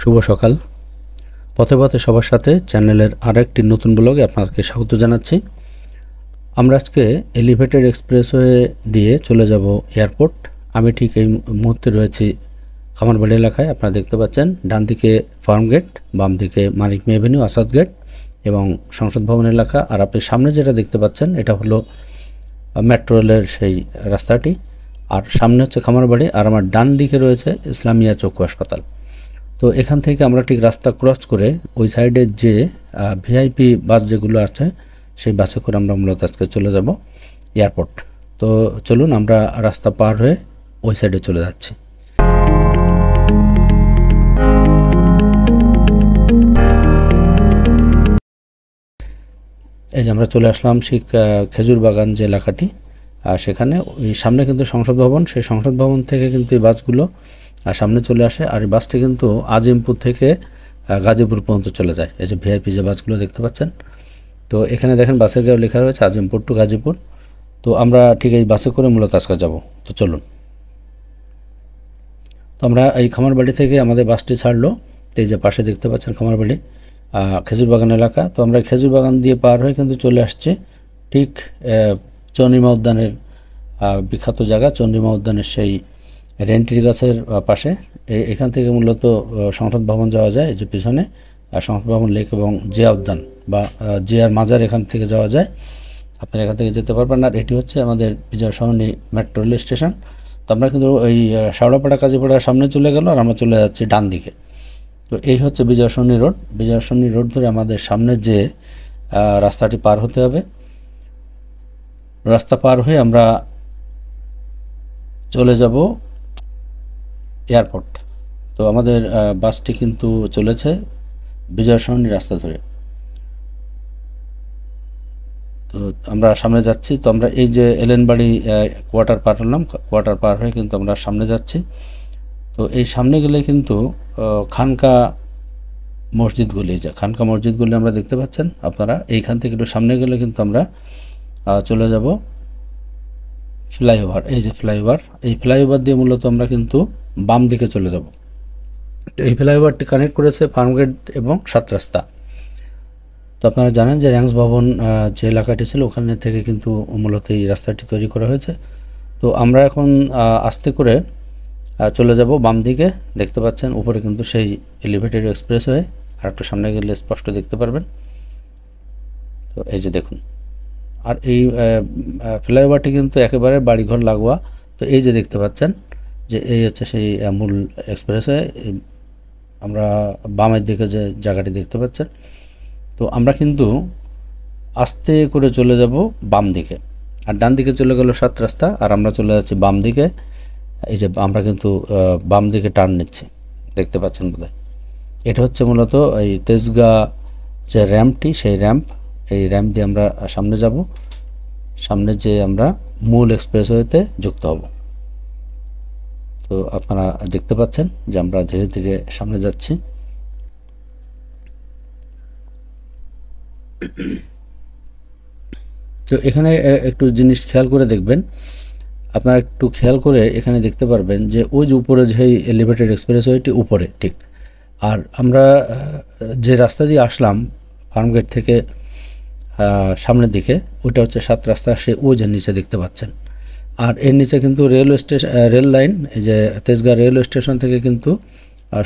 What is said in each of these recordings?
শুভ সকাল। পথে পথে সবার সাথে চ্যানেলের আরেকটি নতুন ব্লগে আপনাকে স্বাগত জানাচ্ছি। আমরা আজকে এলিভেটেড এক্সপ্রেসওয়ে দিয়ে চলে যাব এয়ারপোর্ট। আমি ঠিক এই মুহূর্তে রয়েছি খামারবাড়ি এলাকায়। আপনারা দেখতে পাচ্ছেন ডান দিকে ফার্ম গেট, বাম দিকে মালিক মে এভিনিউ, আসাদ গেট এবং সংসদ ভবন এলাকা। আর আপনি সামনে যেটা দেখতে পাচ্ছেন এটা হলো মেট্রো রেলের সেই রাস্তাটি। আর সামনে হচ্ছে খামারবাড়ি, আর আমার ডান দিকে রয়েছে ইসলামিয়া চক্ষু হাসপাতাল। তো এখান থেকে আমরা ঠিক রাস্তা ক্রস করে ওই সাইডে যে ভিআইপি বাস যেগুলো আছে সেই বাসে করে আমরা মূলত আজকে চলে যাব এয়ারপোর্ট। তো চলুন আমরা রাস্তা পার হয়ে ওই সাইডে চলে যাচ্ছি। এই যে আমরা চলে আসলাম সেই খেজুর বাগান যে এলাকাটি, সেখানে ওই সামনে কিন্তু সংসদ ভবন। সেই সংসদ ভবন থেকে কিন্তু এই বাসগুলো সামনে চলে আসে। আর এই বাসটি কিন্তু আজিমপুর থেকে গাজীপুর পর্যন্ত চলে যায়। এই যে ভিআইপি যে বাসগুলো দেখতে পাচ্ছেন, তো এখানে দেখেন বাসের গাড়ি লেখা রয়েছে আজিমপুর টু গাজীপুর। তো আমরা ঠিক এই বাসে করে মূলত আজকে যাব। তো চলুন। তো আমরা এই খামারবাড়ি থেকে আমাদের বাসটি ছাড়লো। তো এই যে পাশে দেখতে পাচ্ছেন খামারবাড়ি খেজুর বাগান এলাকা। তো আমরা খেজুর বাগান দিয়ে পার হয়ে কিন্তু চলে আসছে ঠিক চন্দ্রিমা উদ্যানের বিখ্যাত জায়গা, চন্দ্রিমা উদ্যানের সেই রেন্ট্রি গাছের পাশে। এখান থেকে মূলত সংসদ ভবন যাওয়া যায়। এই যে পিছনে সংসদ ভবন লেক এবং জিয়া উদ্যান বা জিয়ার মাজার, এখান থেকে যাওয়া যায়। আপনারা এখান থেকে যেতে পারবেন। আর এটি হচ্ছে আমাদের বিজয় সরণি মেট্রো রেল স্টেশন। তো আমরা কিন্তু ওই শাওড়াপাড়া কাজীপাড়ার সামনে চলে গেল, আর আমরা চলে যাচ্ছি ডান দিকে। তো এই হচ্ছে বিজয় সরণি রোড। বিজয় সরণি রোড ধরে আমাদের সামনে যে রাস্তাটি পার হতে হবে, রাস্তা পার হয়ে আমরা চলে যাব এয়ারপোর্ট। তো আমাদের বাসটি কিন্তু চলেছে বিজয় সরণি রাস্তা ধরে। তো আমরা সামনে যাচ্ছি। তো আমরা এই যে এলেনবাড়ি কোয়ার্টার পার হলাম, কোয়ার্টার পার হয়ে কিন্তু আমরা সামনে যাচ্ছি। তো এই সামনে গেলে কিন্তু খানকা মসজিদগুলি, খানকা মসজিদগুলি আমরা দেখতে পাচ্ছেন আপনারা। এইখান থেকে একটু সামনে গেলে কিন্তু আমরা চলে যাব ফ্লাইওভার। এই যে ফ্লাইওভার, এই ফ্লাইওভার দিয়ে মূলত আমরা কিন্তু বাম দিকে চলে যাব। এই ফ্লাইওভারটি কানেক্ট করেছে ফার্মগেট এবং সাত রাস্তা। তো আপনারা জানেন যে র্যাংস ভবন যে এলাকাটি ছিল ওখানে থেকে কিন্তু মূলত এই রাস্তাটি তৈরি করা হয়েছে। তো আমরা এখন আস্তে করে চলে যাব বাম দিকে। দেখতে পাচ্ছেন উপরে কিন্তু সেই এলিভেটেড এক্সপ্রেসওয়ে, আর একটু সামনে গেলে স্পষ্ট দেখতে পারবেন। তো এই যে দেখুন, আর এই ফ্লাইওভারটি কিন্তু একেবারে বাড়িঘর লাগোয়া। তো এই যে দেখতে পাচ্ছেন যে এই হচ্ছে সেই মূল এক্সপ্রেসওয়ে। আমরা বামের দিকে যে জায়গাটি দেখতে পাচ্ছেন, তো আমরা কিন্তু আস্তে করে চলে যাব বাম দিকে। আর ডান দিকে চলে গেল সাত রাস্তা, আর আমরা চলে যাচ্ছি বাম দিকে। এই যে আমরা কিন্তু বাম দিকে টার্ন নিচ্ছি, দেখতে পাচ্ছেন বোধহয়। এটা হচ্ছে মূলত এই তেজগাঁ যে র্যাম্পটি, সেই র্যাম্প। এই র্যাম্প দিয়ে আমরা সামনে যাব, সামনে যে আমরা মূল এক্সপ্রেসওয়েতে যুক্ত হব। তো আপনারা দেখতে পাচ্ছেন যে আমরা ধীরে ধীরে সামনে যাচ্ছি। তো এখানে একটু জিনিস খেয়াল করে দেখবেন, আপনারা একটু খেয়াল করে এখানে দেখতে পারবেন যে ওই যে উপরে যে এলিভেটেড এক্সপ্রেসওয়েটি উপরে ঠিক। আর আমরা যে রাস্তা দিয়ে আসলাম ফার্মগেট থেকে সামনের দিকে, ওইটা হচ্ছে সাত রাস্তা। সে ওই যে নিচে দেখতে পাচ্ছেন। আর এর নিচে কিন্তু রেলওয়ে স্টেশন, রেল লাইন। এই যে তেজগাঁ রেলওয়ে স্টেশন থেকে কিন্তু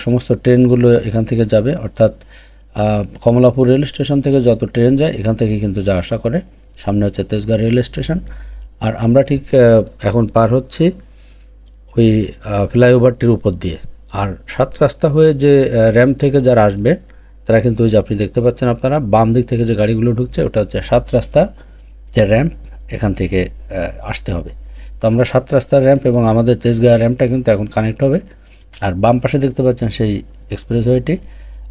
সমস্ত ট্রেনগুলো এখান থেকে যাবে, অর্থাৎ কমলাপুর রেল স্টেশন থেকে যত ট্রেন যায় এখান থেকে কিন্তু যা আশা করে। সামনে হচ্ছে তেজগাঁ রেলওয়ে স্টেশন। আর আমরা ঠিক এখন পার হচ্ছি ওই ফ্লাইওভারটির উপর দিয়ে। আর সাত রাস্তা হয়ে যে র্যাম্প থেকে যারা আসবে তারা কিন্তু ওই যে আপনি দেখতে পাচ্ছেন আপনারা বাম দিক থেকে যে গাড়িগুলো ঢুকছে ওটা হচ্ছে সাত রাস্তা যে র্যাম্প, এখান থেকে আসতে হবে। তো আমরা সাত রাস্তার র্যাম্প এবং আমাদের তেজগাঁ র্যাম্পটা কিন্তু এখন কানেক্ট হবে। আর বাম পাশে দেখতে পাচ্ছেন সেই এক্সপ্রেসওয়েটি।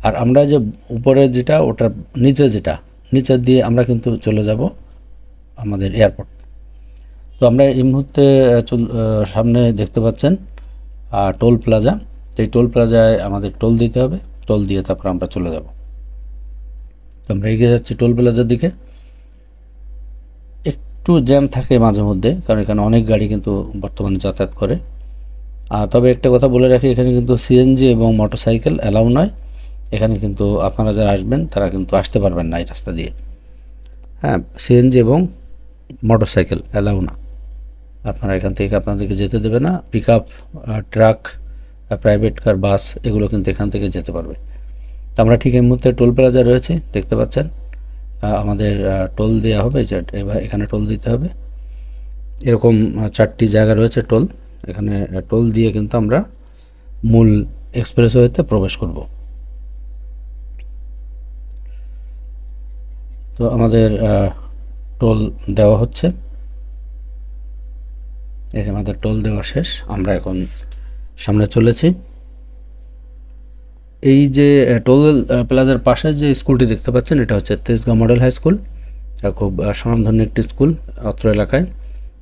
আর আমরা যে উপরে যেটা, ওটার নিচে যেটা, নিচের দিয়ে আমরা কিন্তু চলে যাব আমাদের এয়ারপোর্ট। তো আমরা এই মুহূর্তে সামনে দেখতে পাচ্ছেন টোল প্লাজা। তো এই টোল প্লাজায় আমাদের টোল দিতে হবে। টোল দিয়ে তারপর আমরা চলে যাব। তো আমরা এগিয়ে যাচ্ছি টোল প্লাজার দিকে। একটু জ্যাম থাকে মাঝে মধ্যে, কারণ এখানে অনেক গাড়ি কিন্তু বর্তমানে যাতায়াত করে। তবে একটা কথা বলে রাখি, এখানে কিন্তু সিএনজি এবং মোটরসাইকেল অ্যালাউ নয়। এখানে কিন্তু আপনারা যারা আসবেন তারা কিন্তু আসতে পারবেন না এই রাস্তা দিয়ে। হ্যাঁ, সিএনজি এবং মোটরসাইকেল অ্যালাউ না। আপনারা এখান থেকে আপনাদেরকে যেতে দেবে না। Pick up, truck, private car, bus এগুলো কিন্তু এখান থেকে যেতে পারবে। তো আমরা ঠিক এই মুহূর্তে টোল প্লাজা রয়েছে, দেখতে পাচ্ছেন। আমাদের টোল দেওয়া হবে, যে এবার এখানে টোল দিতে হবে। এরকম 4টি জায়গা রয়েছে টোল। এখানে টোল দিয়ে কিন্তু আমরা মূল এক্সপ্রেসওয়েতে প্রবেশ করব। তো আমাদের টোল দেওয়া হচ্ছে। এই যে আমাদের টোল দেওয়া শেষ, আমরা এখন সামনে চলেছি। এই যে টোল প্লাজার পাশে যে স্কুলটি দেখতে পাচ্ছেন, এটা হচ্ছে তেজগাঁও মডেল হাই স্কুল। খুব স্বনামধন্য একটি স্কুল অত্র এলাকায়।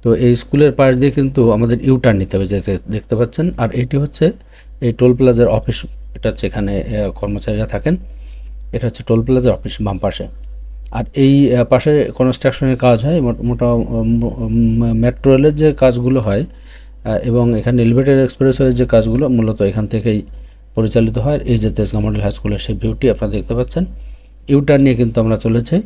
তো এই স্কুলের পাশ দিয়ে কিন্তু আমাদের ইউটার্ন নিতে হবে, যেতে দেখতে পাচ্ছেন। আর এটি হচ্ছে এই টোল প্লাজার অফিস। এটা হচ্ছে এখানে কর্মচারীরা থাকেন। এটা হচ্ছে টোল প্লাজার অফিস বাম পাশে। আর এই পাশে কনস্ট্রাকশনের কাজ হয়, মোটা মেট্রো রেলের যে কাজগুলো হয় এবং এখানে এলিভেটেড এক্সপ্রেসওয়ের যে কাজগুলো মূলত এখান থেকেই পরিচালিত হয়। এই যে তেজগাঁও মডেল হাই স্কুলের সেই ভিউটি আপনারা দেখতে পাচ্ছেন। ইউটার্ন নিয়ে কিন্তু আমরা চলেছি।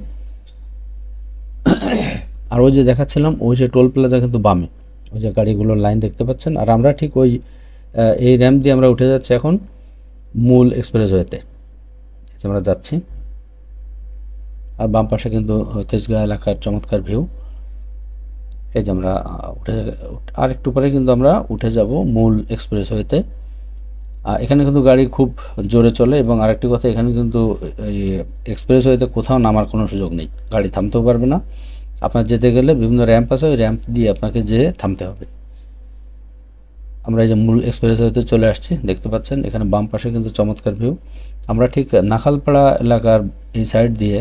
আর ওই যে দেখাচ্ছিলাম, ওই যে টোল প্লাজা কিন্তু বামে, ওই যে গাড়িগুলোর লাইন দেখতে পাচ্ছেন। আর আমরা ঠিক ওই এই র্যাম্প দিয়ে আমরা উঠে যাচ্ছি এখন মূল এক্সপ্রেসওয়েতে। আমরা যাচ্ছি। আর বাম পাশে কিন্তু তেজগাঁও এলাকার চমৎকার ভিউ। এই যে আমরা আর একটু পরে কিন্তু আমরা উঠে যাব মূল এক্সপ্রেসওয়েতে। এখানে কিন্তু গাড়ি খুব জোরে চলে। এবং আরেকটি কথা, এখানে কিন্তু এই এক্সপ্রেসওয়েতে কোথাও নামার কোনো সুযোগ নেই, গাড়ি থামতেও পারবে না। আপনার যেতে গেলে বিভিন্ন র্যাম্প আছে, ওই র্যাম্প দিয়ে আপনাকে যেয়ে থামতে হবে। আমরা এই যে মূল এক্সপ্রেসওয়েতে চলে আসছি, দেখতে পাচ্ছেন। এখানে বাম পাশে কিন্তু চমৎকার ভিউ। আমরা ঠিক নাখালপাড়া এলাকার এই সাইড দিয়ে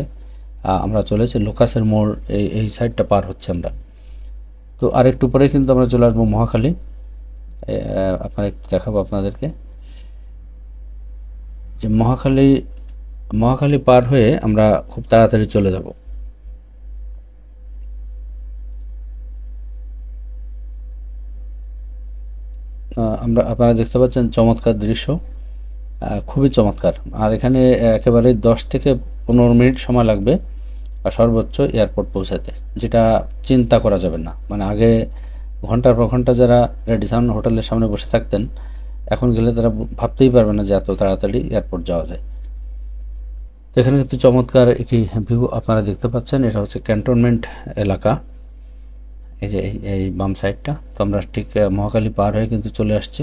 আমরা চলেছি লোকাসের মোড়, এই সাইডটা পার হচ্ছে আমরা। তো আরেকটু পরে কিন্তু আমরা চলে আসবো মহাখালী। আপনারা একটু দেখাবো আপনাদেরকে যে মহাখালী পার হয়ে আমরা খুব তাড়াতাড়ি চলে যাব। আপনারা দেখতে পাচ্ছেন চমৎকার দৃশ্য, খুবই চমৎকার। আর এখানে একেবারে 10 থেকে 15 মিনিট সময় লাগবে সর্বোচ্চ এয়ারপোর্ট পৌঁছাতে, যেটা চিন্তা করা যাবে না। মানে আগে ঘন্টার পর ঘন্টা যারা রেডিসন হোটেলের সামনে বসে থাকতেন, এখন গেলে তারা ভাবতেই পারবে না যে এত তাড়াতাড়ি এয়ারপোর্ট যাওয়া যায়। তো এখানে কিন্তু চমৎকার একটি ভিউ আপনারা দেখতে পাচ্ছেন। এটা হচ্ছে ক্যান্টনমেন্ট এলাকা। এই যে এই বাম সাইডটা। তো আমরা ঠিক মহাখালী পার হয়ে কিন্তু চলে আসছি।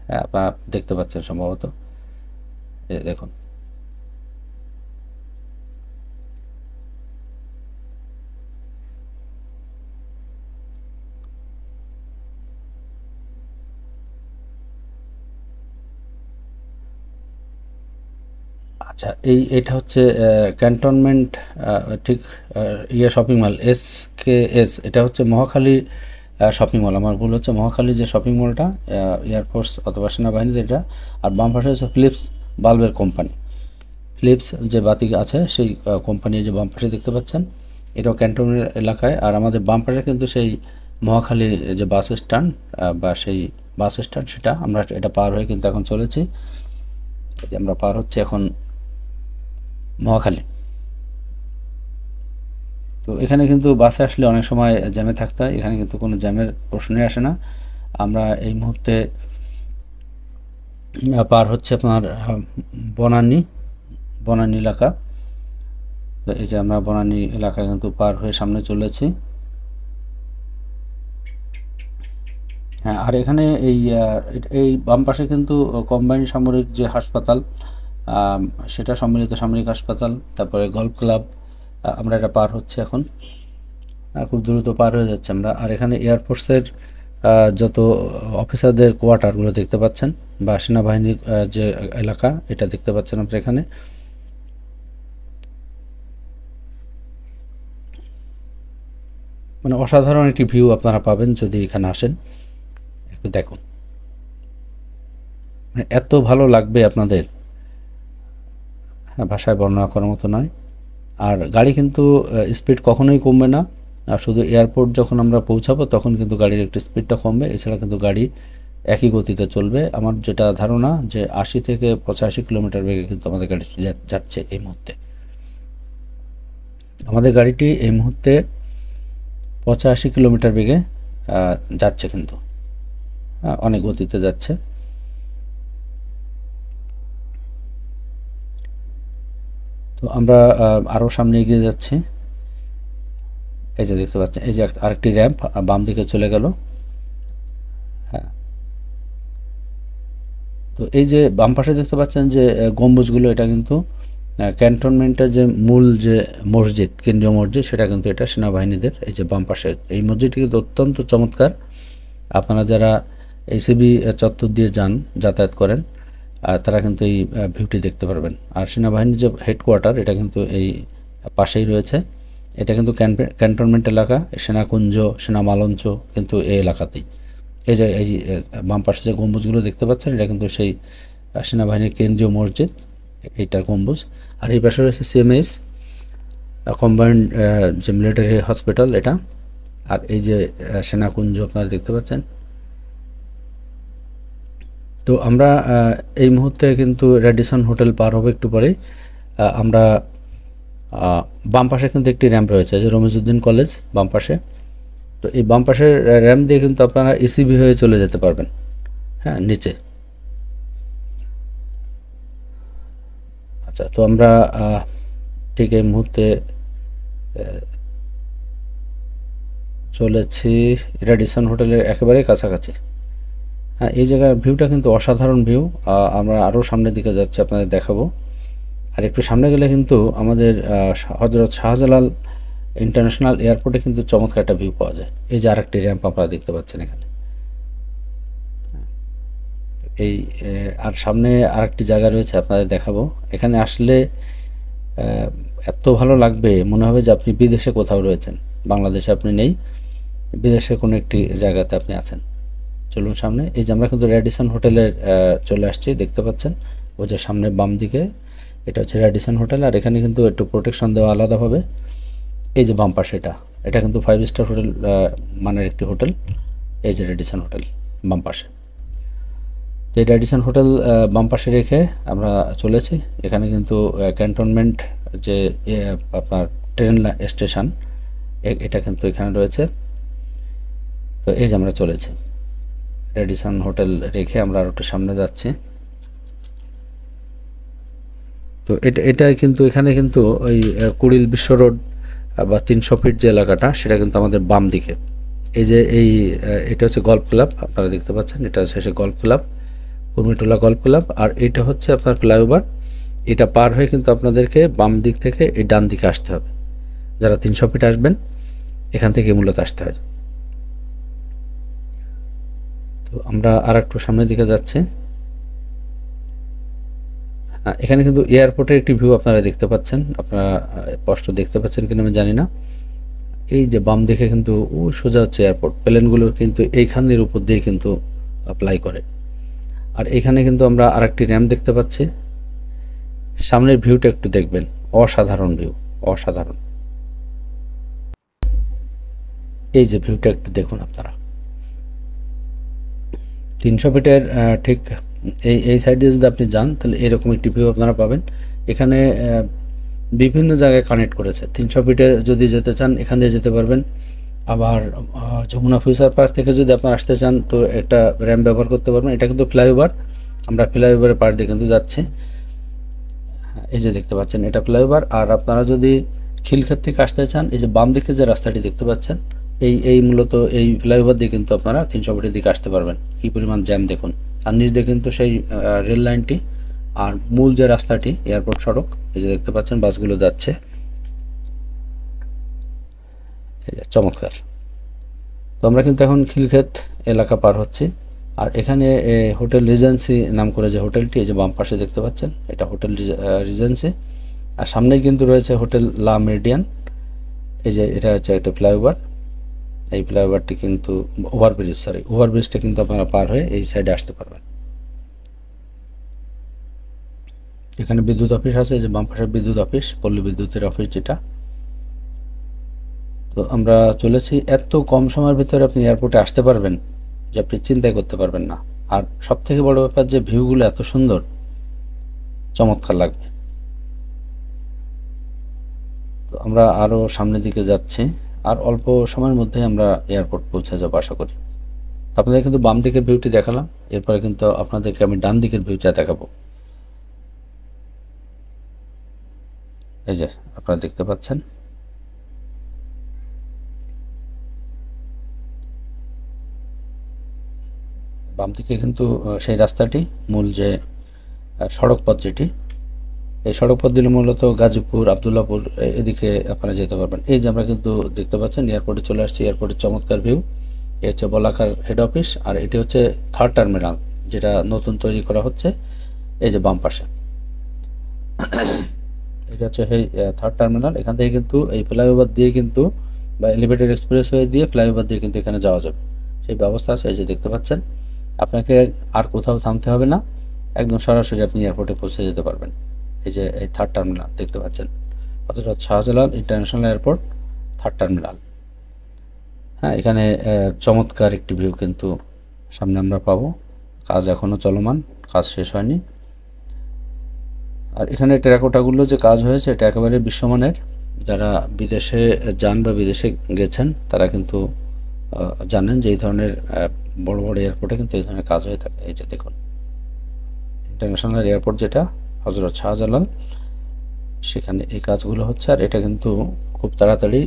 হ্যাঁ, আপনারা দেখতে পাচ্ছেন সম্ভবত। দেখুন, আচ্ছা, এটা হচ্ছে ক্যান্টনমেন্ট, ঠিক শপিং মল SKS। এটা হচ্ছে মহাখালী শপিং মল। আমার ভুল হচ্ছে, মহাখালী যে শপিং মলটা এয়ারফোর্স অথবা সেনাবাহিনীর এটা। আর বাম পাশে হচ্ছে ফিলিপস বাল্বের কোম্পানি। ফিলিপস যে বাতি আছে সেই কোম্পানির যে বাম পাশে দেখতে পাচ্ছেন, এটাও ক্যান্টনমেন্ট এলাকায়। আর আমাদের বাম পাশে কিন্তু সেই মহাখালী যে বাস স্ট্যান্ড বা সেই বাস স্ট্যান্ড, সেটা আমরা এটা পার হয়ে কিন্তু এখন চলেছি। যে আমরা পার হচ্ছে এখন মহাখালী। তো এখানে কিন্তু বাসে আসলে অনেক সময় জ্যামে থাকতে হয়, এখানে কিন্তু কোনো জ্যামের প্রশ্নই আসে না। আমরা এই মুহূর্তে পার হচ্ছে আপনার বনানী এলাকা। তো এই যে আমরা বনানী এলাকা কিন্তু পার হয়ে সামনে চলেছি। হ্যাঁ, আর এখানে এই বাম পাশে কিন্তু কম্বাইন্ড সামরিক যে হাসপাতাল, সেটা সম্মিলিত সামরিক হাসপাতাল, তারপরে গল্ফ ক্লাব। আমরা এটা পার হচ্ছে এখন, খুব দ্রুত পার হয়ে যাচ্ছে আমরা। আর এখানে এয়ারফোর্সের যত অফিসারদের কোয়ার্টারগুলো দেখতে পাচ্ছেন, বা সেনাবাহিনীর যে এলাকা, এটা দেখতে পাচ্ছেন আপনারা এখানে। মানে অসাধারণ একটি ভিউ আপনারা পাবেন যদি এখানে আসেন। একটু দেখুন, মানে এত ভালো লাগবে আপনাদের, ভাষায় বর্ণনা করার মতো নয়। আর গাড়ি কিন্তু স্পিড কখনোই কমবে না। আর শুধু এয়ারপোর্ট যখন আমরা পৌঁছাবো তখন কিন্তু গাড়ির একটু স্পিডটা কমবে, এছাড়া কিন্তু গাড়ি একই গতিতে চলবে। আমার যেটা ধারণা যে 80 থেকে 85 কিলোমিটার বেগে কিন্তু আমাদের গাড়ি যাচ্ছে এই মুহূর্তে। আমাদের গাড়িটি এই মুহূর্তে 85 কিলোমিটার বেগে যাচ্ছে, কিন্তু অনেক গতিতে যাচ্ছে। তো আমরা আরও সামনে এগিয়ে যাচ্ছি। এই যে দেখতে পাচ্ছেন, এই যে আরেকটি র্যাম্প বাম দিকে চলে গেল। হ্যাঁ, তো এই যে বাম পাশে দেখতে পাচ্ছেন যে গম্বুজগুলো, এটা কিন্তু ক্যান্টনমেন্টের যে মূল যে মসজিদ, কেন্দ্রীয় মসজিদ, সেটা কিন্তু এটা সেনাবাহিনীদের। এই যে বাম পাশে এই মসজিদটি কিন্তু অত্যন্ত চমৎকার। আপনারা যারা এসিবি চত্বর দিয়ে যাতায়াত করেন, তারা কিন্তু এই ভিউটি দেখতে পারবেন। আর সেনাবাহিনীর যে হেডকোয়ার্টার, এটা কিন্তু এই পাশেই রয়েছে। এটা কিন্তু ক্যান্টনমেন্ট এলাকা, সেনাকুঞ্জ, সেনা মালঞ্চ কিন্তু এই এলাকাতেই। এই যে এই বাম পাশে যে গম্বুজগুলো দেখতে পাচ্ছেন, এটা কিন্তু সেই সেনাবাহিনীর কেন্দ্রীয় মসজিদ, এইটার গম্বুজ। আর এই পাশে রয়েছে সিএমএস কম্বাইন্ড যে মিলিটারি হসপিটাল, এটা। আর এই যে সেনাকুঞ্জ আপনারা দেখতে পাচ্ছেন। তো আমরা এই মুহূর্তে কিন্তু রেডিসন হোটেল পার হবে একটু পরেই। আমরা বাম পাশে কিন্তু একটি র্যাম্প রয়েছে, যে রমিজউদ্দিন কলেজ বাম পাশে। তো এই বাম পাশের র্যাম্প দিয়ে কিন্তু আপনারা ইসিবি হয়ে চলে যেতে পারবেন, হ্যাঁ, নিচে। আচ্ছা, তো আমরা ঠিক এই মুহূর্তে চলেছি রেডিসন হোটেলের একেবারে কাছাকাছি। হ্যাঁ, এই জায়গার ভিউটা কিন্তু অসাধারণ ভিউ। আমরা আরও সামনের দিকে যাচ্ছি, আপনাদের দেখাবো। আর একটু সামনে গেলে কিন্তু আমাদের হজরত শাহজালাল ইন্টারন্যাশনাল এয়ারপোর্টে কিন্তু চমৎকার একটা ভিউ পাওয়া যায়। এই যে আরেকটি র্যাম্প আপনারা দেখতে পাচ্ছেন এখানে। এই আর সামনে আরেকটি জায়গা রয়েছে, আপনাদের দেখাবো। এখানে আসলে এত ভালো লাগবে, মনে হবে যে আপনি বিদেশে কোথাও রয়েছেন, বাংলাদেশে আপনি নেই, বিদেশের কোনো একটি জায়গাতে আপনি আছেন। চলুন সামনে। এই যে আমরা কিন্তু রেডিসন হোটেলের চলে আসছি, দেখতে পাচ্ছেন ওই যে সামনে বাম দিকে, এটা হচ্ছে রেডিসন হোটেল। আর এখানে কিন্তু একটু প্রোটেকশন দেওয়া আলাদাভাবে। এই যে বাম পাশে, এটা কিন্তু 5 স্টার হোটেল মানের একটি হোটেল। এই যে রেডিসন হোটেল বাম পাশে। তো এই রেডিসন হোটেল বাম পাশে রেখে আমরা চলেছি। এখানে কিন্তু ক্যান্টনমেন্ট যে আপনার ট্রেন স্টেশন, এটা কিন্তু এখানে রয়েছে। তো এই যে আমরা চলেছি রেডিসন হোটেল রেখে আমরা আর একটু সামনে যাচ্ছি। তো এটা কিন্তু এখানে কিন্তু ওই কুড়িল বিশ্ব রোড বা 300 ফিট যে এলাকাটা, সেটা কিন্তু আমাদের বাম দিকে। এই যে এটা হচ্ছে গল্ফ ক্লাব, আপনারা দেখতে পাচ্ছেন, এটা হচ্ছে সে golf club, Kurmitola golf club. আর এটা হচ্ছে আপনার ফ্লাইওভার। এটা পার হয়ে কিন্তু আপনাদেরকে বাম দিক থেকে এই ডান দিকে আসতে হবে। যারা 300 ফিট আসবেন, এখান থেকে মূলত আসতে হয়। তো আমরা আর একটু সামনের দিকে যাচ্ছি। এখানে কিন্তু এয়ারপোর্টের একটি ভিউ আপনারা দেখতে পাচ্ছেন। আপনারা স্পষ্ট দেখতে পাচ্ছেন কিনা আমি জানি না। এই যে বাম দিকে কিন্তু ও সোজা হচ্ছে এয়ারপোর্ট। প্লেনগুলো কিন্তু এইখানের উপর দিয়ে কিন্তু অ্যাপ্লাই করে। আর এখানে কিন্তু আমরা আরেকটি র্যাম্প দেখতে পাচ্ছি। সামনের ভিউটা একটু দেখবেন, অসাধারণ ভিউ, অসাধারণ। এই যে ভিউটা একটু দেখুন আপনারা। 300 ফিটের ঠিক এই সাইড দিয়ে যদি আপনি যান, তাহলে এরকম একটি ভিউ আপনারা পাবেন। এখানে বিভিন্ন জায়গায় কানেক্ট করেছে। 300 ফিটে যদি যেতে চান, এখান দিয়ে যেতে পারবেন। আবার যমুনা ফিউচার পার্ক থেকে যদি আপনারা আসতে চান, তো একটা র্যাম্প ব্যবহার করতে পারবেন। এটা কিন্তু ফ্লাইওভার, আমরা ফ্লাইওভারের পাশ দিয়ে কিন্তু যাচ্ছি। এই যে দেখতে পাচ্ছেন, এটা ফ্লাইওভার। আর আপনারা যদি খিলক্ষেত থেকে আসতে চান, এই যে বাম দিকে যে রাস্তাটি দেখতে পাচ্ছেন, এই মূলত এই ফ্লাইওভার দিয়ে কিন্তু আপনারা 300 ফিটের দিকে আসতে পারবেন। কী পরিমাণ জ্যাম দেখুন। আর নিচ দিয়ে কিন্তু সেই রেল লাইনটি, আর মূল যে রাস্তাটি এয়ারপোর্ট সড়ক, এই যে দেখতে পাচ্ছেন বাসগুলো যাচ্ছে। এই যে চমৎকার। তো আমরা কিন্তু এখন খিলক্ষেত এলাকা পার হচ্ছি। আর এখানে হোটেল রিজেন্সি নাম করে যে হোটেলটি, এই যে বাম পাশে দেখতে পাচ্ছেন, এটা হোটেল রিজেন্সি। আর সামনেই কিন্তু রয়েছে হোটেল লা মেরিডিয়ান। এই যে এটা হচ্ছে একটা ফ্লাইওভার। এই ফ্লাইওভারটি কিন্তু ওভারব্রিজটা কিন্তু আপনারা পার হয়ে এই সাইডে আসতে পারবেন। এখানে বিদ্যুৎ অফিস আছে, যে বাম পাশে বিদ্যুৎ অফিস, পল্লী বিদ্যুতের অফিস যেটা। তো তো আমরা চলেছি, এত কম সময়ের ভিতরে আপনি এয়ারপোর্টে আসতে পারবেন যে আপনি চিন্তাই করতে পারবেন না। আর সব থেকে বড় ব্যাপার যে ভিউগুলো এত সুন্দর, চমৎকার লাগবে। তো আমরা আরও সামনের দিকে যাচ্ছি, আর অল্প সময়ের মধ্যেই আমরা এয়ারপোর্ট পৌঁছে যাবো আশা করি। তো আপনাদের কিন্তু বাম দিকের ভিউটি দেখালাম, এরপরে কিন্তু আপনাদেরকে আমি ডান দিকের ভিউটা দেখাবো। এই যে আপনারা দেখতে পাচ্ছেন, বাম দিকে কিন্তু সেই রাস্তাটি, মূল যে সড়ক পথ যেটি, এই সড়ক পথ দিলে মূলত গাজীপুর, আবদুল্লাপুর এদিকে আপনারা যেতে পারবেন। এই যে আমরা কিন্তু দেখতে পাচ্ছেন এয়ারপোর্টে চলে আসছি, এয়ারপোর্টের চমৎকার ভিউ। এ হচ্ছে বলাকার হেড অফিস, আর এটি হচ্ছে থার্ড টার্মিনাল যেটা নতুন তৈরি করা হচ্ছে। এই যে বাম পাশে এটা হচ্ছে এই থার্ড টার্মিনাল। এখান থেকে কিন্তু এই ফ্লাইওভার দিয়ে কিন্তু, বা এলিভেটেড এক্সপ্রেসওয়ে দিয়ে ফ্লাইওভার দিয়ে কিন্তু এখানে যাওয়া যাবে, সেই ব্যবস্থা আছে। এই যে দেখতে পাচ্ছেন, আপনাকে আর কোথাও থামতে হবে না, একদম সরাসরি আপনি এয়ারপোর্টে পৌঁছে যেতে পারবেন। এই যে এই থার্ড টার্মিনাল দেখতে পাচ্ছেন, Hazrat Shahjalal international airport third terminal. হ্যাঁ, এখানে চমৎকার একটি ভিউ কিন্তু সামনে আমরা পাবো। কাজ এখনও চলমান, কাজ শেষ হয়নি। আর এখানে টেরাকোটাগুলো যে কাজ হয়েছে এটা একেবারে বিশ্বমানের। যারা বিদেশে যান বা বিদেশে গেছেন তারা কিন্তু জানেন যে এই ধরনের বড় বড় এয়ারপোর্টে কিন্তু এই ধরনের কাজ হয়ে থাকে। এই যে দেখুন, ইন্টারন্যাশনাল এয়ারপোর্ট যেটা হযরত শাহজালাল, সেখানে এই কাজগুলো হচ্ছে। আর এটা কিন্তু খুব তাড়াতাড়ি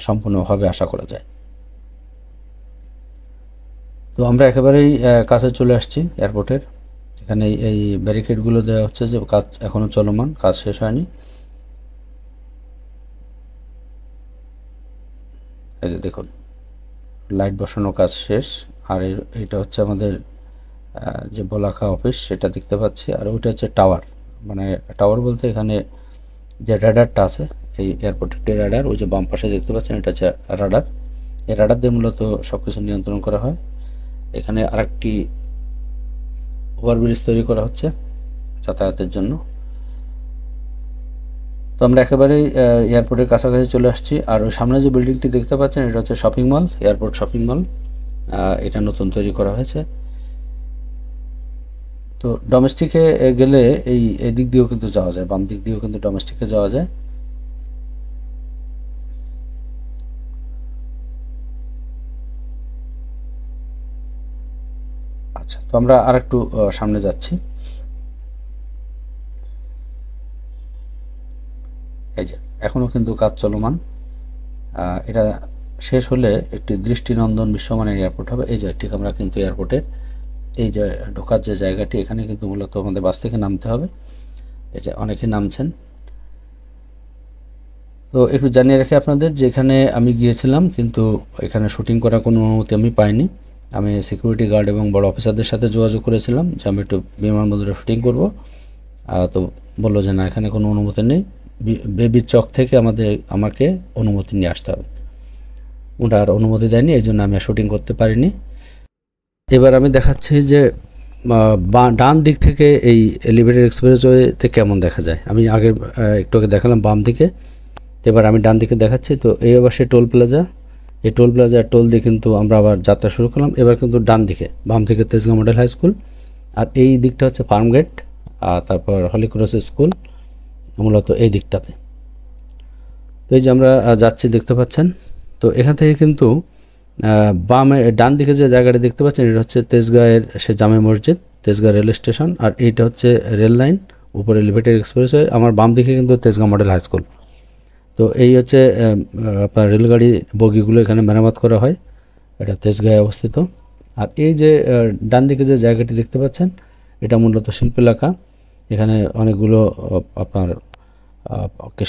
সম্পূর্ণভাবে আশা করা যায়। তো আমরা একেবারেই কাছে চলে আসছি এয়ারপোর্টের। এখানে এই ব্যারিকেডগুলো দেওয়া হচ্ছে যে কাজ এখনও চলমান, কাজ শেষ হয়নি। এই যে দেখুন, লাইট বসানোর কাজ শেষ। আর এটা হচ্ছে আমাদের যে বলাকা অফিস, সেটা দেখতে পাচ্ছি। আর ওইটা হচ্ছে টাওয়ার, মানে টাওয়ার বলতে এখানে যে রাডারটা আছে, এই এয়ারপোর্টের রাডার, ওই যে বাম পাশে দেখতে পাচ্ছেন এটা হচ্ছে রাডার। এই রাডার দিয়ে মূলত সব কিছু নিয়ন্ত্রণ করা হয়। এখানে আরেকটি ওভারব্রিজ তৈরি করা হচ্ছে যাতায়াতের জন্য। তো আমরা একেবারেই এয়ারপোর্টের কাছাকাছি চলে আসছি। আর ওই সামনে যে বিল্ডিংটি দেখতে পাচ্ছেন এটা হচ্ছে shopping mall, airport shopping mall. এটা নতুন তৈরি করা হয়েছে। তো ডোমেস্টিকে গেলে এই দিক দিয়েও কিন্তু যাওয়া যায়, বাম দিক দিয়েও কিন্তু ডোমেস্টিকে যাওয়া যায়। আচ্ছা, তো আমরা আর একটু সামনে যাচ্ছি। এই যে এখনও কিন্তু কাজ চলমান। এটা শেষ হলে একটি দৃষ্টিনন্দন বিশ্বমানের এয়ারপোর্ট হবে। এই যে ঠিক আমরা কিন্তু এয়ারপোর্টের এই যে ঢোকার যে জায়গাটি, এখানে কিন্তু মূলত আমাদের বাস থেকে নামতে হবে। এই যে অনেকে নামছেন। তো একটু জানিয়ে রাখি আপনাদের যে এখানে আমি গিয়েছিলাম, কিন্তু এখানে শুটিং করার কোনো অনুমতি আমি পাইনি। আমি সিকিউরিটি গার্ড এবং বড় অফিসারদের সাথে যোগাযোগ করেছিলাম যে আমি একটু বিমানবন্দরে শুটিং করব। তো বললো যে না, এখানে কোনো অনুমতি নেই, বেবি চক থেকে আমাকে অনুমতি নিয়ে আসতে হবে। ওনার অনুমতি দেয়নি, এই জন্য আমি শুটিং করতে পারিনি। এবার আমি দেখাচ্ছি যে ডান দিক থেকে এই এলিভেটেড এক্সপ্রেসওয়েতে কেমন দেখা যায়। আমি আগে একটু আগে দেখালাম বাম দিকে, এবার আমি ডান দিকে দেখাচ্ছি। তো এই আবার সে টোল প্লাজা, এই টোল প্লাজার টোল দিয়ে কিন্তু আমরা আবার যাত্রা শুরু করলাম। এবার কিন্তু ডান দিকে, বাম দিকে তেজগাঁও মডেল হাই স্কুল, আর এই দিকটা হচ্ছে ফার্মগেট, আর তারপর হলিক্রস স্কুল, মূলত এই দিকটাতে। তো এই যে আমরা যাচ্ছি দেখতে পাচ্ছেন। তো এখান থেকে কিন্তু বামে ডান দিকে যে জায়গাটা দেখতে পাচ্ছেন এটা হচ্ছে তেজগাঁয়ের সে জামে মসজিদ, তেজগাঁ রেল স্টেশন। আর এইটা হচ্ছে রেল লাইন, উপরে এলিভেটেড এক্সপ্রেসওয়ে। আমার বাম দিকে কিন্তু তেজগাঁও মডেল হাই স্কুল। তো এই হচ্ছে আপনার রেলগাড়ি বগিগুলো এখানে মেরামত করা হয়, এটা তেজগাঁয়ে অবস্থিত। আর এই যে ডান দিকে যে জায়গাটি দেখতে পাচ্ছেন এটা মূলত শিল্প এলাকা। এখানে অনেকগুলো আপনার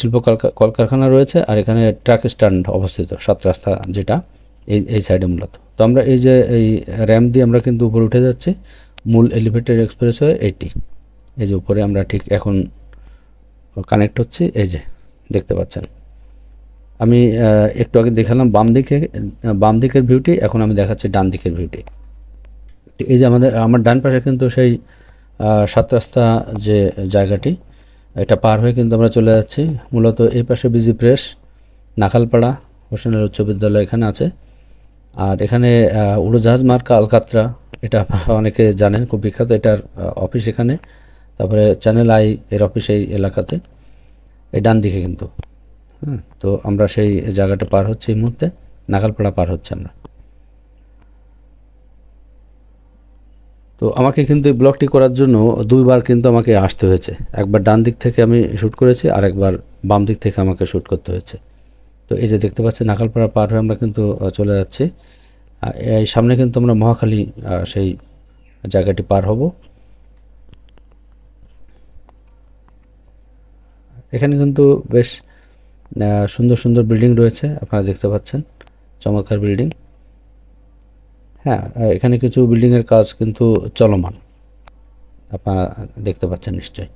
শিল্প কলকারখানা রয়েছে। আর এখানে ট্রাক স্ট্যান্ড অবস্থিত, 7 রাস্তা যেটা এই সাইডে মূলত। তো আমরা এই যে এই র্যাম্প দিয়ে আমরা কিন্তু উপরে উঠে যাচ্ছি, মূল এলিভেটেড এক্সপ্রেসওয়ে এইটি। এই যে উপরে আমরা ঠিক এখন কানেক্ট হচ্ছি, এই যে দেখতে পাচ্ছেন। আমি একটু আগে দেখালাম বাম দিকের ভিউটি, এখন আমি দেখাচ্ছি ডান দিকের ভিউটি। এই যে আমার ডান পাশে কিন্তু সেই 7 রাস্তা যে জায়গাটি, এটা পার হয়ে কিন্তু আমরা চলে যাচ্ছি মূলত এই পাশে বিজি প্রেস, নাখালপাড়া, হোসেনের উচ্চ বিদ্যালয় এখানে আছে। আর এখানে উড়োজাহাজ মার্কা আলকাতরা, এটা আপনারা অনেকে জানেন, খুব বিখ্যাত, এটার অফিস এখানে। তারপরে চ্যানেল আই এর অফিস এই এলাকাতে, এই ডান দিকে কিন্তু। হ্যাঁ, তো আমরা সেই জায়গাটা পার হচ্ছি এই মুহূর্তে, নাগালপাড়া পার হচ্ছে আমরা। তো আমাকে কিন্তু এই ব্লগটি করার জন্য দুইবার কিন্তু আমাকে আসতে হয়েছে। একবার ডান দিক থেকে আমি শ্যুট করেছি, আর একবার বাম দিক থেকে আমাকে শ্যুট করতে হয়েছে। তো এই যে দেখতে পাচ্ছি নাগালপাড়া পার হয়ে আমরা কিন্তু চলে যাচ্ছি। এই সামনে কিন্তু আমরা মহাখালী সেই জায়গাটি পার হব। এখানে কিন্তু বেশ সুন্দর সুন্দর বিল্ডিং রয়েছে, আপনারা দেখতে পাচ্ছেন, চমৎকার বিল্ডিং। হ্যাঁ, এখানে কিছু বিল্ডিংয়ের কাজ কিন্তু চলমান, আপনারা দেখতে পাচ্ছেন নিশ্চয়ই।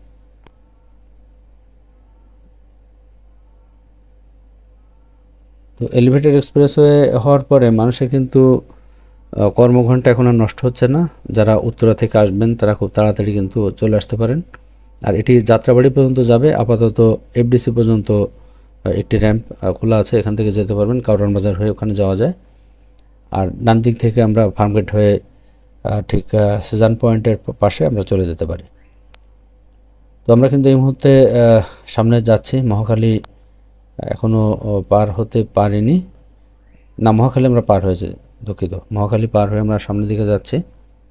তো এলিভেটেড এক্সপ্রেসওয়ে হওয়ার পরে মানুষের কিন্তু কর্মঘণ্টা এখন আর নষ্ট হচ্ছে না। যারা উত্তরা থেকে আসবেন তারা খুব তাড়াতাড়ি কিন্তু চলে আসতে পারেন। আর এটি যাত্রাবাড়ি পর্যন্ত যাবে, আপাতত এফডিসি পর্যন্ত একটি র্যাম্প খোলা আছে, এখান থেকে যেতে পারবেন, কারওয়ান বাজার হয়ে ওখানে যাওয়া যায়। আর ডান দিক থেকে আমরা ফার্মগেট হয়ে ঠিক সিজান পয়েন্টের পাশে আমরা চলে যেতে পারি। তো আমরা কিন্তু এই মুহূর্তে সামনে যাচ্ছি। মহাখালী এখনও পার হতে পারিনি, না মহাখালী আমরা পার হয়েছি, দুঃখিত, মহাখালী পার হয়ে আমরা সামনের দিকে যাচ্ছি,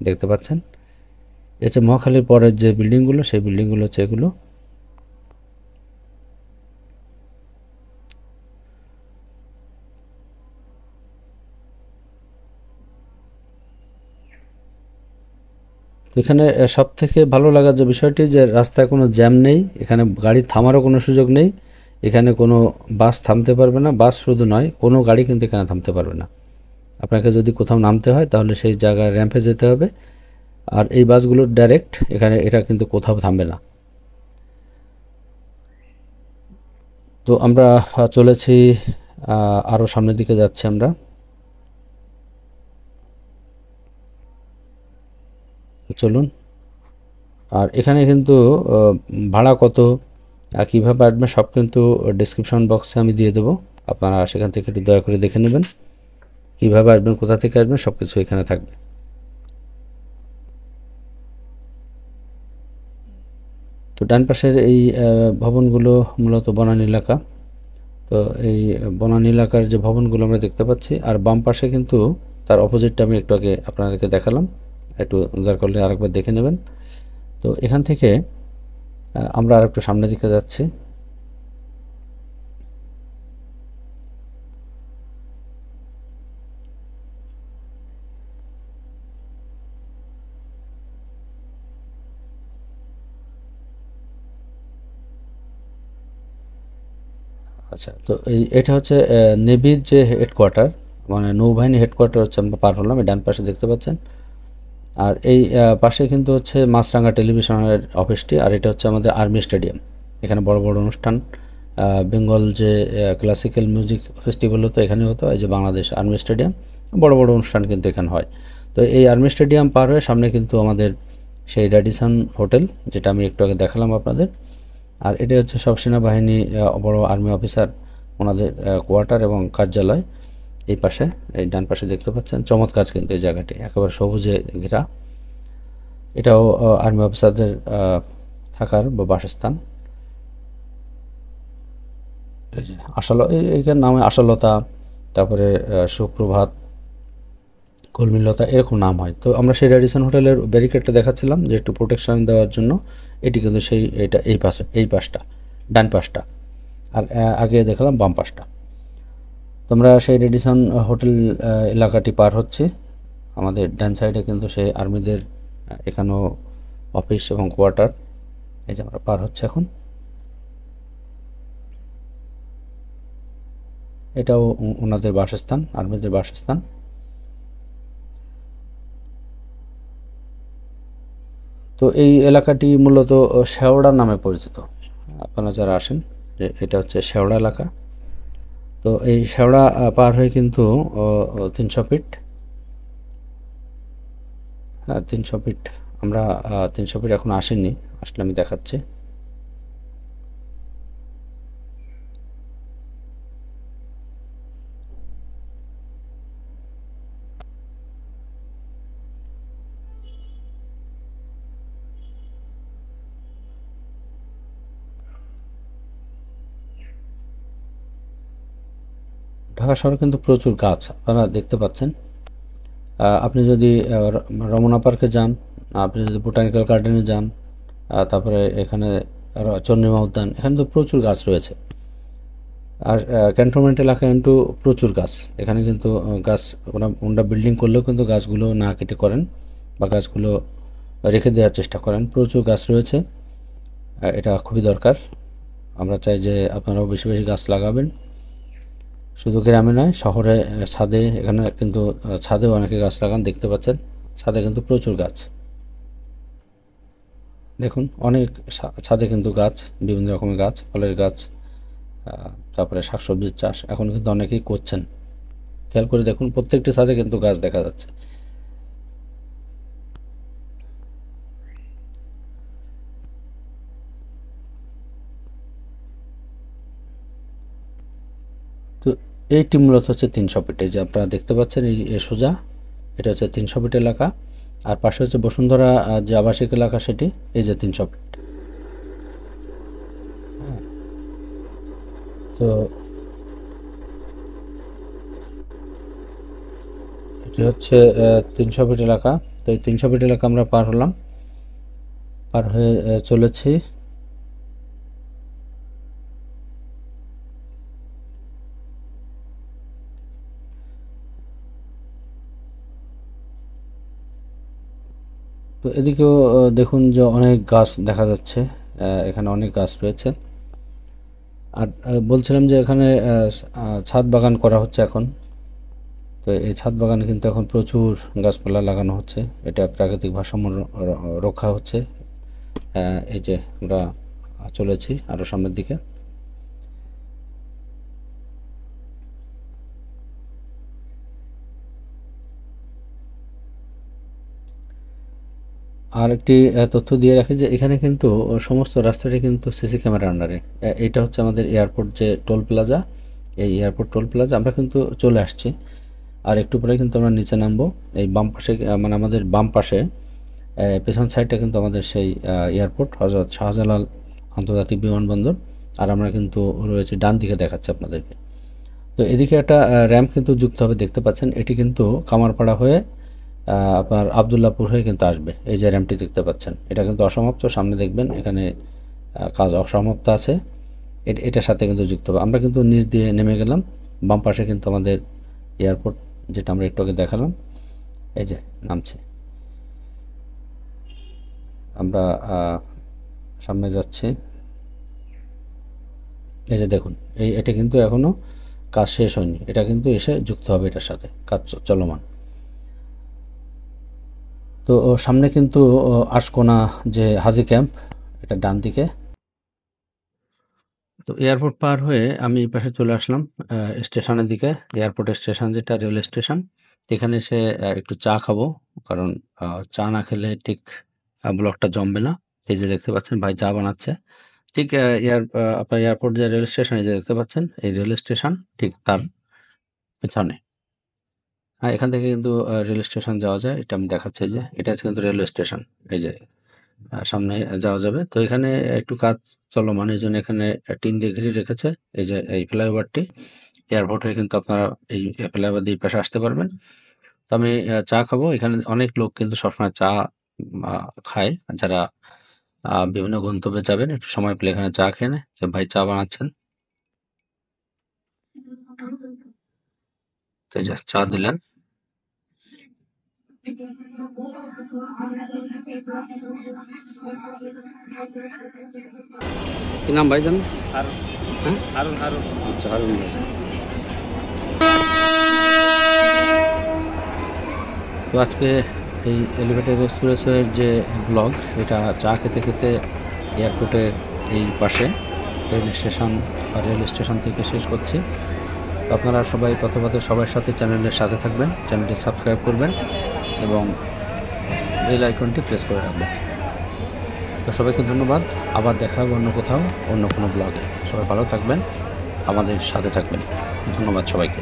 দেখতে পাচ্ছেন। এই হচ্ছে মহাখালীর পরের যে বিল্ডিংগুলো, সেই বিল্ডিংগুলো হচ্ছে এগুলো। তো এখানে সব থেকে ভালো লাগার যে বিষয়টি, যে রাস্তায় কোনো জ্যাম নেই, এখানে গাড়ি থামারও কোনো সুযোগ নেই, এখানে কোনো বাস থামতে পারবে না। বাস শুধু নয়, কোনো গাড়ি কিন্তু এখানে থামতে পারবে না। আপনাকে যদি কোথাও নামতে হয় তাহলে সেই জায়গায় র্যাম্পে যেতে হবে। আর এই বাসগুলো ডাইরেক্ট এখানে, এটা কিন্তু কোথাও থামবে না। তো আমরা চলেছি, আরও সামনের দিকে যাচ্ছি আমরা। চলুন। আর এখানে কিন্তু ভাড়া কত, কীভাবে আসবেন, সব কিন্তু ডিসক্রিপশন বক্সে আমি দিয়ে দেবো, আপনারা সেখান থেকে একটু দয়া করে দেখে নেবেন। কীভাবে আসবেন, কোথা থেকে আসবেন, সব কিছু এখানে থাকবে। তো ডান পাশের এই ভবনগুলো মূলত বনানী এলাকা। তো এই বনানী এলাকার যে ভবনগুলো আমরা দেখতে পাচ্ছি, আর বাম পাশে কিন্তু তার অপোজিটটা আমি একটু আগে আপনাদেরকে দেখালাম, একটু দরকার করলে আরেকবার দেখে নেবেন। তো এখান থেকে আমরা আর একটু সামনের দিকে যাচ্ছি। আচ্ছা, তো এটা হচ্ছে নেভির যে হেডকোয়ার্টার, মানে নৌবাহিনী হেডকোয়ার্টার হচ্ছে আমরা পার হলাম, এই ডান পাশে দেখতে পাচ্ছেন। আর এই পাশে কিন্তু হচ্ছে মাছরাঙা টেলিভিশনের অফিসটি, আর এটা হচ্ছে আমাদের আর্মি স্টেডিয়াম। এখানে বড় বড় অনুষ্ঠান, বেঙ্গল যে ক্লাসিক্যাল মিউজিক ফেস্টিভ্যাল হতো এখানে হতো, এই যে বাংলাদেশ আর্মি স্টেডিয়াম, বড় বড় অনুষ্ঠান কিন্তু এখানে হয়। তো এই আর্মি স্টেডিয়াম পার হয়ে সামনে কিন্তু আমাদের সেই র্যাডিসন হোটেল, যেটা আমি একটু আগে দেখালাম আপনাদের। আর এটা হচ্ছে সব সেনাবাহিনী, বড় আর্মি অফিসার ওনাদের কোয়ার্টার এবং কার্যালয়। এই পাশে, এই ডান পাশে দেখতে পাচ্ছেন, চমৎকার কিন্তু এই জায়গাটি একেবারে সবুজে ঘেরা। এটাও আর্মি অফিসারদের থাকার বা বাসস্থান। এই যে এইখানে নামে আশালতা, তারপরে সুপ্রভাত, কলমিলতা, এরকম নাম হয়। তো আমরা সেই র্যাডিসন হোটেলের ব্যারিকেডটা দেখাচ্ছিলাম যে একটু প্রোটেকশন দেওয়ার জন্য। এটি কিন্তু সেই, এটা এই পাশে, এই পাশটা, ডান পাশটা, আর আগে দেখালাম বাম পাশটা। তোমরা সেই রেডিসন হোটেল এলাকাটি পার হচ্ছে। আমাদের ডান সাইডে কিন্তু সেই আর্মিদের এখানেও অফিস এবং কোয়ার্টার, এই যে আমরা পার হচ্ছে এখন। এটাও ওনাদের বাসস্থান, আর্মিদের বাসস্থান। তো এই এলাকাটি মূলত শেওড়া নামে পরিচিত, আপনারা যারা আসেন, এটা হচ্ছে শেওড়া এলাকা। তো এই শেওড়া পার হয়ে কিন্তু 300 ফিট, হ্যাঁ 300 ফিট, আমরা 300 ফিট এখন আসেনি, আসলে আমি দেখাচ্ছি। ঢাকা শহরে কিন্তু প্রচুর গাছ আপনারা দেখতে পাচ্ছেন। আপনি যদি রমনা পার্কে যান, আপনি যদি বোটানিক্যাল গার্ডেনে যান, তারপরে এখানে চন্দ্রিমা উদ্যান, এখানে তো প্রচুর গাছ রয়েছে। আর ক্যান্টনমেন্ট এলাকায় কিন্তু প্রচুর গাছ, এখানে কিন্তু গাছ ওনারা বিল্ডিং করলেও কিন্তু গাছগুলো না কেটে করেন বা গাছগুলো রেখে দেওয়ার চেষ্টা করেন। প্রচুর গাছ রয়েছে, এটা খুবই দরকার। আমরা চাই যে আপনারাও বেশি বেশি গাছ লাগাবেন, শুধু গ্রামে নয়, শহরে ছাদে, এখানে কিন্তু ছাদেও অনেকে গাছ লাগান, দেখতে পাচ্ছেন ছাদে কিন্তু প্রচুর গাছ। দেখুন অনেক ছাদে কিন্তু গাছ, বিভিন্ন রকমের গাছ, ফলের গাছ, তারপরে শাকসবজির চাষ এখন কিন্তু অনেকেই করছেন। খেয়াল করে দেখুন প্রত্যেকটি ছাদে কিন্তু গাছ দেখা যাচ্ছে। তো এইটি মূলত হচ্ছে 300 ফিটে, যে আপনারা দেখতে পাচ্ছেন এই সোজা, এটা হচ্ছে 300 ফিট এলাকা। আর পাশে হচ্ছে বসুন্ধরা যে আবাসিক এলাকা, সেটি এই যে 300 ফিট। তো এটি হচ্ছে 300 ফিট এলাকা। তো এই 300 ফিট এলাকা আমরা পার হলাম, পার হয়ে চলেছি। তো এদিকেও দেখুন যে অনেক গাছ দেখা যাচ্ছে, এখানে অনেক গাছ রয়েছে। আর বলছিলাম যে এখানে ছাদ বাগান করা হচ্ছে এখন। তো এই ছাদ বাগানে কিন্তু এখন প্রচুর গাছপালা লাগানো হচ্ছে, এটা প্রাকৃতিক ভারসাম্য রক্ষা হচ্ছে। এই যে আমরা চলেছি আরও সামনের দিকে। আর একটি তথ্য দিয়ে রাখি যে এখানে কিন্তু সমস্ত রাস্তাটি কিন্তু সিসি ক্যামেরার আন্ডারে। এটা হচ্ছে আমাদের এয়ারপোর্ট যে টোল প্লাজা, এই এয়ারপোর্ট টোল প্লাজা আমরা কিন্তু চলে আসছি। আর একটু পরে কিন্তু আমরা নিচে নামবো। এই বাম পাশে, মানে আমাদের বাম পাশে পেছন সাইডটা কিন্তু আমাদের সেই এয়ারপোর্ট হযরত শাহজালাল আন্তর্জাতিক বিমানবন্দর। আর আমরা কিন্তু রয়েছে ডান দিকে, দেখাচ্ছে আপনাদেরকে। তো এদিকে একটা র্যাম্প কিন্তু যুক্ত হবে, দেখতে পাচ্ছেন। এটি কিন্তু কামারপাড়া হয়ে আপনার আবদুল্লাপুর হয়ে কিন্তু আসবে। এই যে র্যাম্পটি দেখতে পাচ্ছেন, এটা কিন্তু অসমাপ্ত, সামনে দেখবেন এখানে কাজ অসমাপ্ত আছে, এটার সাথে কিন্তু যুক্ত হবে। আমরা কিন্তু নিচ দিয়ে নেমে গেলাম, বাম পাশে কিন্তু আমাদের এয়ারপোর্ট, যেটা আমরা একটু আগে দেখালাম। এই যে নামছে, আমরা সামনে যাচ্ছি। এই যে দেখুন, এটা কিন্তু এখনও কাজ শেষ হয়নি, এটা কিন্তু এসে যুক্ত হবে, এটার সাথে কাজ চলমান। তো সামনে কিন্তু আশকোনা যে হাজি ক্যাম্প, এটা ডান দিকে। তো এয়ারপোর্ট পার হয়ে আমি এই পাশে চলে আসলাম স্টেশনের দিকে। এয়ারপোর্টের স্টেশন, যেটা রেল স্টেশন, এখানে এসে একটু চা খাবো, কারণ চা না খেলে ঠিক ব্লগটা জমবে না। এই যে দেখতে পাচ্ছেন ভাই চা বানাচ্ছে, ঠিক আপনার এয়ারপোর্ট যে রেল স্টেশন, এই যে দেখতে পাচ্ছেন এই রেল স্টেশন ঠিক তার পেছনে। হ্যাঁ, এখান থেকে কিন্তু রেল স্টেশন যাওয়া যায়, এটা আমি দেখাচ্ছি। যে এটা হচ্ছে কিন্তু রেলওয়ে স্টেশন, এই যে সামনে যাওয়া যাবে। তো এখানে একটু কাজ চলমান, এই জন্য এখানে টিন দিয়ে ঘিরে রেখেছে। এই যে এই ফ্লাইওভারটি, এয়ারপোর্ট হয়ে কিন্তু আপনারা এই ফ্লাইওভার দিয়ে পাশে আসতে পারবেন। তো আমি চা খাবো। এখানে অনেক লোক কিন্তু সবসময় চা খায়, যারা বিভিন্ন গন্তব্যে যাবেন, একটু সময় পেলে এখানে চা খেয়ে নেয়। তো ভাই চা বানাচ্ছেন, তো এই যে চা দিলেন। কি নাম ভাই জান? হ্যাঁ, হারুন। আচ্ছা, হারুন ভাই। তো আজকে এই এলিভেটেড এক্সপ্রেসওয়ের যে ব্লগ, এটা চা খেতে খেতে এয়ারপোর্টের এই পাশে রেল স্টেশন থেকে শেষ করছি। তো আপনারা সবাই পথে সবার সাথে চ্যানেলের সাথে থাকবেন, চ্যানেলটি সাবস্ক্রাইব করবেন এবং বেল আইকনটি প্রেস করে রাখবেন। তো সবাইকে ধন্যবাদ, আবার দেখা হবে অন্য কোথাও, অন্য কোনো ব্লগে। সবাই ভালো থাকবেন, আমাদের সাথে থাকবেন। ধন্যবাদ সবাইকে।